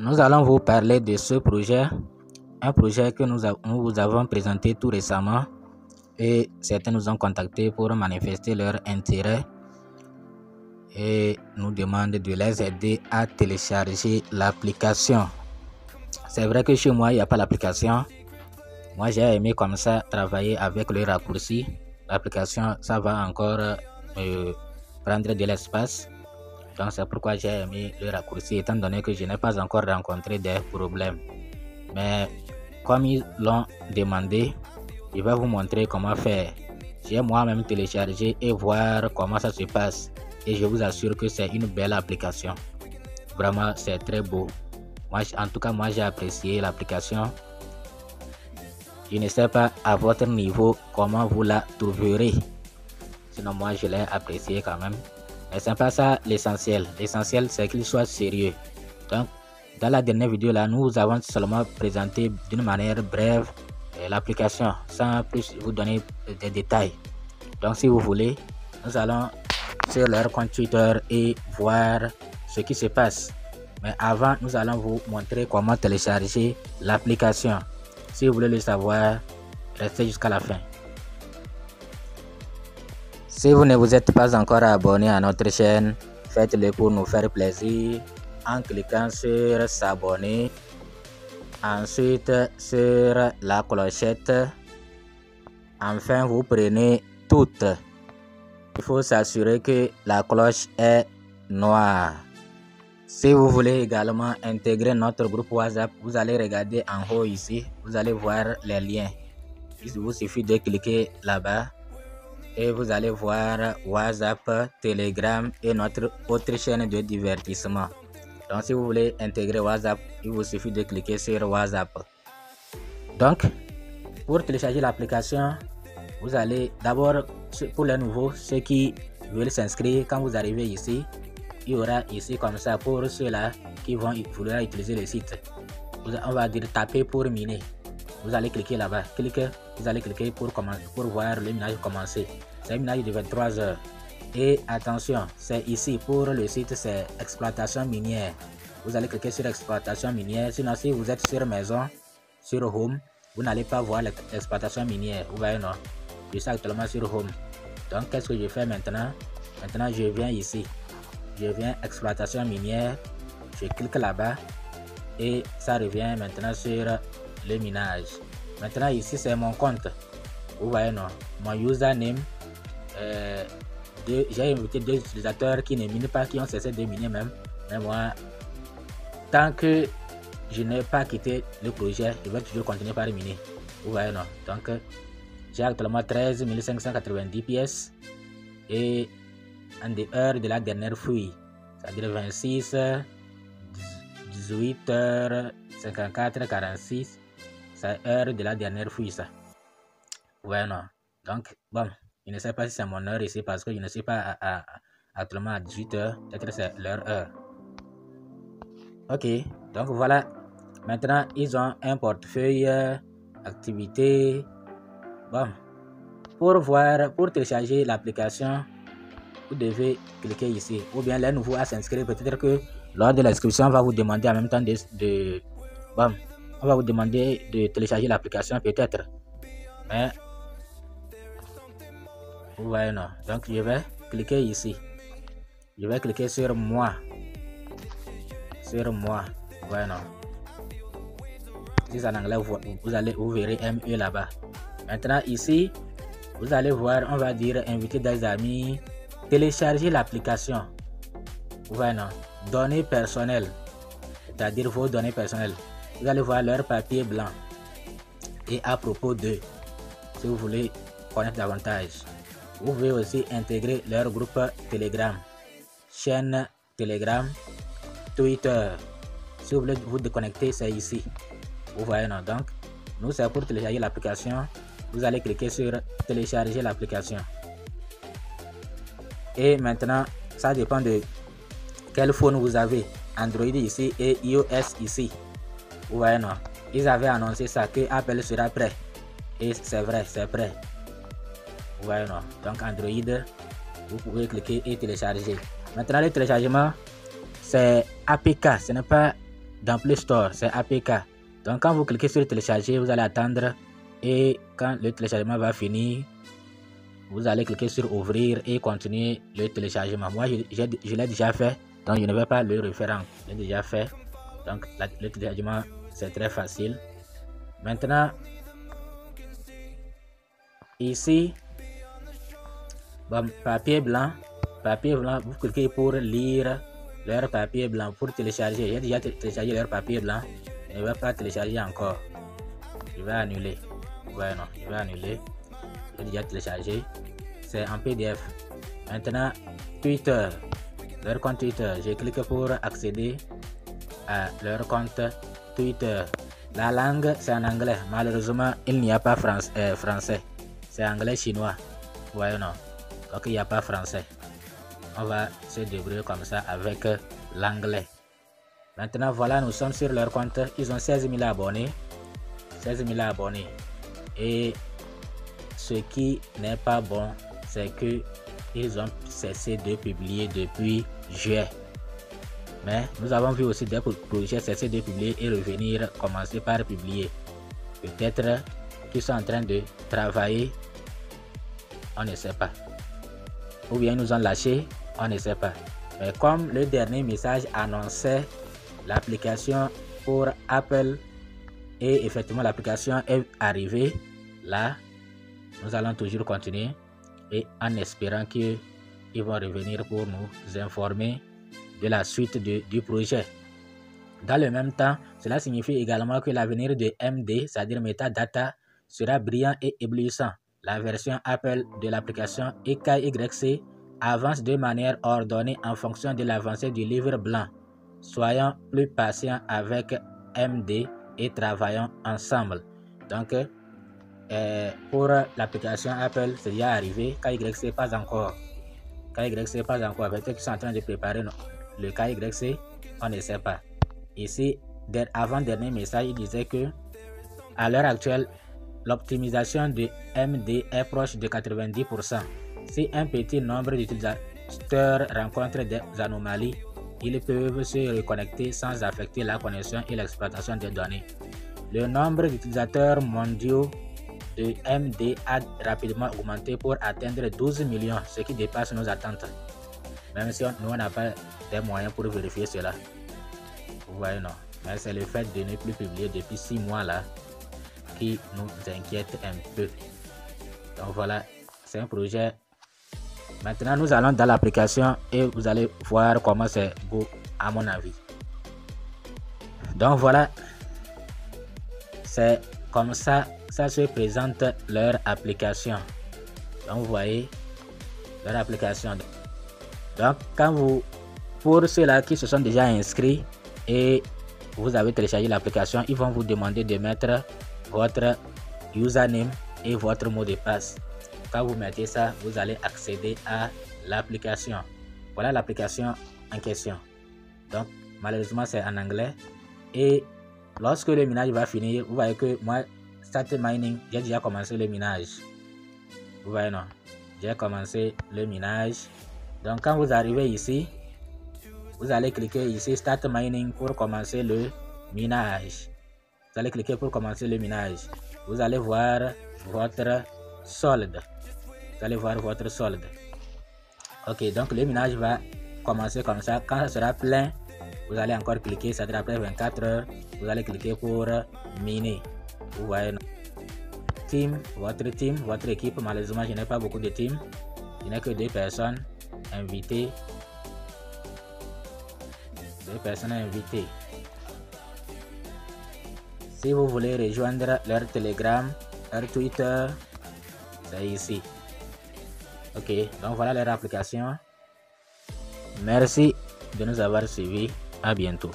Nous allons vous parler de ce projet, un projet que nous vous avons présenté tout récemment et certains nous ont contactés pour manifester leur intérêt et nous demandent de les aider à télécharger l'application. C'est vrai que chez moi, il n'y a pas l'application. Moi, j'ai aimé comme ça travailler avec le raccourci. L'application, ça va encore prendre de l'espace. Donc, c'est pourquoi j'ai aimé le raccourci, étant donné que je n'ai pas encore rencontré des problèmes. Mais comme ils l'ont demandé, je vais vous montrer comment faire. J'ai moi-même téléchargé et voir comment ça se passe. Et je vous assure que c'est une belle application. Vraiment, c'est très beau. En tout cas, moi, j'ai apprécié l'application. Je ne sais pas à votre niveau comment vous la trouverez. Sinon, moi, je l'ai apprécié quand même. Mais c'est pas ça l'essentiel. L'essentiel, c'est qu'il soit sérieux. Donc, dans la dernière vidéo, là, nous avons seulement présenté d'une manière brève l'application, sans plus vous donner des détails. Donc, si vous voulez, nous allons sur leur compte Twitter et voir ce qui se passe. Mais avant, nous allons vous montrer comment télécharger l'application. Si vous voulez le savoir, restez jusqu'à la fin. Si vous ne vous êtes pas encore abonné à notre chaîne, faites-le pour nous faire plaisir en cliquant sur s'abonner. Ensuite, sur la clochette. Enfin, vous prenez toutes. Il faut s'assurer que la cloche est noire. Si vous voulez également intégrer notre groupe WhatsApp, vous allez regarder en haut ici. Vous allez voir les liens. Il vous suffit de cliquer là-bas. Et vous allez voir WhatsApp, Telegram et notre autre chaîne de divertissement. Donc si vous voulez intégrer WhatsApp, il vous suffit de cliquer sur WhatsApp. Donc, pour télécharger l'application, vous allez d'abord, pour les nouveaux, ceux qui veulent s'inscrire, quand vous arrivez ici, il y aura ici comme ça pour ceux-là qui vont vouloir utiliser le site. On va dire taper pour miner. Vous allez cliquer là-bas. Vous allez cliquer pour voir le minage commencer. C'est un minage de 23 heures. Et attention, c'est ici pour le site, c'est exploitation minière. Vous allez cliquer sur exploitation minière. Sinon, si vous êtes sur maison, sur home, vous n'allez pas voir l'exploitation minière. Vous voyez, non? Je suis actuellement sur home. Donc, qu'est-ce que je fais maintenant? Maintenant, je viens ici. Je viens exploitation minière. Je clique là-bas. Et ça revient maintenant sur le minage. Maintenant ici c'est mon compte. Vous voyez, non? Mon username. J'ai invité 2 utilisateurs qui ne minent pas, qui ont cessé de miner même. Mais moi, tant que je n'ai pas quitté le projet, je vais toujours continuer par miner. Vous voyez, non? Donc j'ai actuellement 13 590 pièces. Et en dehors de la dernière fouille, c'est-à-dire 26 18h54 46, c'est l'heure de la dernière fouille, ça. Ouais, non. Donc, bon, je ne sais pas si c'est mon heure ici parce que je ne suis pas actuellement à 18h. Peut-être c'est leur heure. Ok, donc voilà. Maintenant, ils ont un portefeuille activité. Bon, pour télécharger l'application, vous devez cliquer ici. Ou bien les nouveaux à s'inscrire, peut-être que lors de l'inscription, on va vous demander en même temps on va vous demander de télécharger l'application peut-être. Mais vous voyez, non. Donc je vais cliquer ici. Je vais cliquer sur moi. Sur moi. Vous voyez, non. Si c'est en anglais, vous verrez ME là-bas. Maintenant ici, vous allez voir, on va dire inviter des amis, télécharger l'application. Vous voyez, non. Données personnelles, c'est-à-dire vos données personnelles. Vous allez voir leur papier blanc. Et à propos de, si vous voulez connaître davantage, vous pouvez aussi intégrer leur groupe Telegram, chaîne Telegram, Twitter. Si vous voulez vous déconnecter, c'est ici. Vous voyez, non? Donc, nous, c'est pour télécharger l'application. Vous allez cliquer sur télécharger l'application. Et maintenant, ça dépend de quel phone vous avez, Android ici et iOS ici. Vous voyez, non? Ils avaient annoncé ça, que Apple sera prêt. Et c'est vrai, c'est prêt. Vous voyez, non? Donc Android, vous pouvez cliquer et télécharger. Maintenant, le téléchargement, c'est APK, ce n'est pas dans Play Store, c'est APK. Donc quand vous cliquez sur télécharger, vous allez attendre et quand le téléchargement va finir, vous allez cliquer sur ouvrir et continuer le téléchargement. Moi je l'ai déjà fait, donc je ne vais pas le refaire. Je l'ai déjà fait, donc le téléchargement c'est très facile. Maintenant ici, bon, papier blanc, vous cliquez pour lire leur papier blanc, pour télécharger. J'ai déjà téléchargé leur papier blanc, je ne vais pas télécharger encore, je vais annuler. Ouais, non, je vais annuler, j'ai déjà téléchargé, c'est en PDF. Maintenant Twitter, leur compte Twitter, je clique pour accéder à leur compte Twitter. La langue c'est en anglais, malheureusement il n'y a pas français, c'est anglais chinois. Ouais, non, donc il n'y a pas français. On va se débrouiller comme ça avec l'anglais. Maintenant voilà, nous sommes sur leur compte. Ils ont 16 000 abonnés. 16 000 abonnés. Et ce qui n'est pas bon, c'est que ils ont cessé de publier depuis juillet. Mais nous avons vu aussi des projets cesser de publier et revenir commencer par publier. Peut-être qu'ils sont en train de travailler, on ne sait pas. Ou bien ils nous ont lâché, on ne sait pas. Mais comme le dernier message annonçait l'application pour Apple et effectivement l'application est arrivée, là nous allons toujours continuer et en espérant qu'ils vont revenir pour nous informer de la suite du projet. Dans le même temps, cela signifie également que l'avenir de MD, c'est-à-dire Metadata, sera brillant et éblouissant. La version Apple de l'application EKYC avance de manière ordonnée en fonction de l'avancée du livre blanc. Soyons plus patients avec MD et travaillons ensemble. Donc, pour l'application Apple, c'est déjà arrivé. KYC pas encore. KYC pas encore. Peut-être qu'ils sont en train de préparer le KYC, on ne sait pas. Ici, avant-dernier message, il disait que à l'heure actuelle, l'optimisation de MD est proche de 90%. Si un petit nombre d'utilisateurs rencontrent des anomalies, ils peuvent se reconnecter sans affecter la connexion et l'exploitation des données. Le nombre d'utilisateurs mondiaux de MD a rapidement augmenté pour atteindre 12 millions, ce qui dépasse nos attentes. Même si nous n'a pas des moyens pour vérifier cela. Vous voyez, non. Mais c'est le fait de ne plus publier depuis 6 mois là qui nous inquiète un peu. Donc voilà, c'est un projet. Maintenant, nous allons dans l'application et vous allez voir comment c'est beau à mon avis. Donc voilà, c'est comme ça se présente leur application. Donc vous voyez leur application. Donc pour ceux-là qui se sont déjà inscrits et vous avez téléchargé l'application, ils vont vous demander de mettre votre username et votre mot de passe. Quand vous mettez ça, vous allez accéder à l'application. Voilà l'application en question. Donc malheureusement c'est en anglais. Et lorsque le minage va finir, vous voyez que moi, Start Mining, j'ai déjà commencé le minage. Vous voyez, non? J'ai commencé le minage. Donc quand vous arrivez ici, vous allez cliquer ici Start Mining pour commencer le minage. Vous allez cliquer pour commencer le minage. Vous allez voir votre solde. Vous allez voir votre solde. Ok, donc le minage va commencer comme ça. Quand ça sera plein, vous allez encore cliquer, c'est-à-dire après 24 heures, vous allez cliquer pour miner. Vous voyez, team, votre équipe. Malheureusement, je n'ai pas beaucoup de team. Je n'ai que 2 personnes invitées. 2 personnes invitées. Si vous voulez rejoindre leur Telegram, leur Twitter, c'est ici. Ok, donc voilà leur application. Merci de nous avoir suivis. À bientôt.